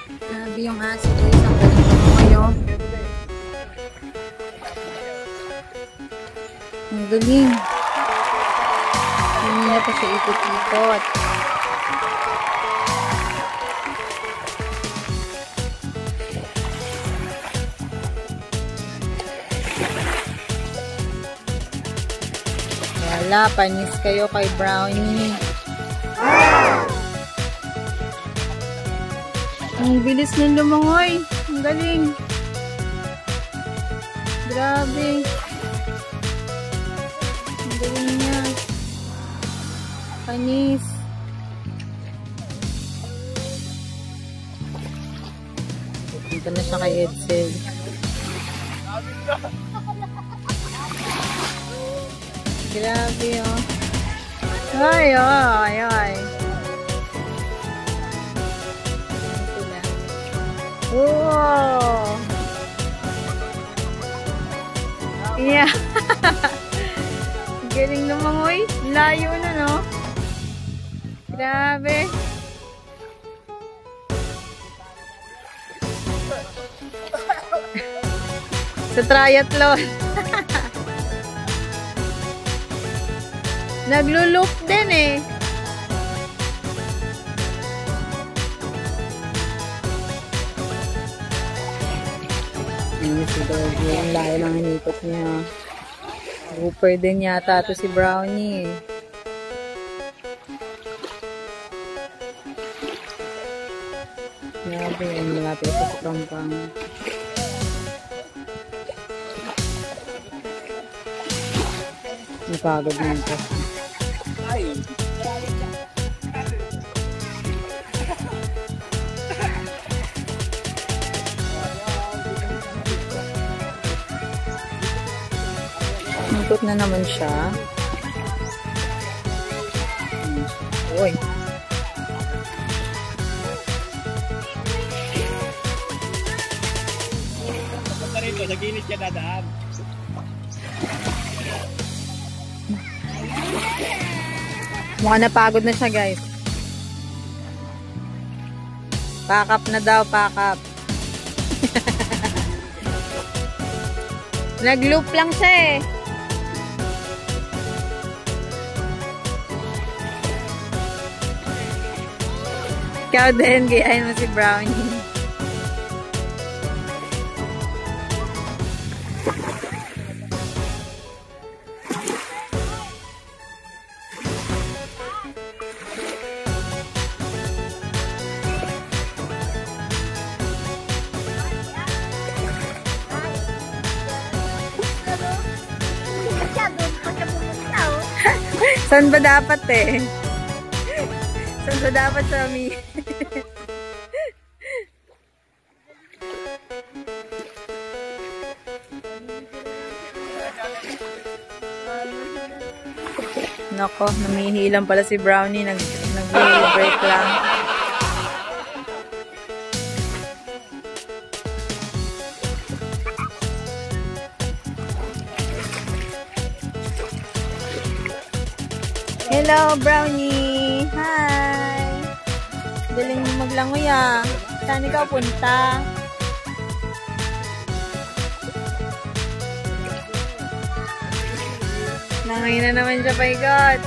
Grabe yung aso guys. Ang galing mo kayo. Ang galing. Hindi na pa siya ikot-ikot. Wala, panis kayo kay Brownie. Ang bilis niyang lumangoy. Ang galing. Grabe. Ang galing niya. Panis. Punta na siya kay Edsel. Grabe, oh. Ay, ay, ay. Wow! Yeah! Galing lumangoy. Layo na, no? Grabe. Sa triathlon. Naglo-loop din eh. Si Doggy, ang layo lang inikot niya. Grouper din yata to si Brownie. Grabe, ang malapit ito sa kampang. Napagod na ito. Ikot na naman siya. Uy. Punta rito, sa gilid siya dadaan. Mukhang napagod na siya, guys. Pack up na daw, pack up. Nag-loop lang siya eh. Ikaw din, gayahin mo si Brownie. Saan ba dapat eh? Saan ba dapat sa mi? Nako, namihilang pala si Brownie. Nag-break lang. Hello, Brownie! Hi! Galing mo maglangoy ah. Saan ikaw punta? Nangayin na naman siya, my God!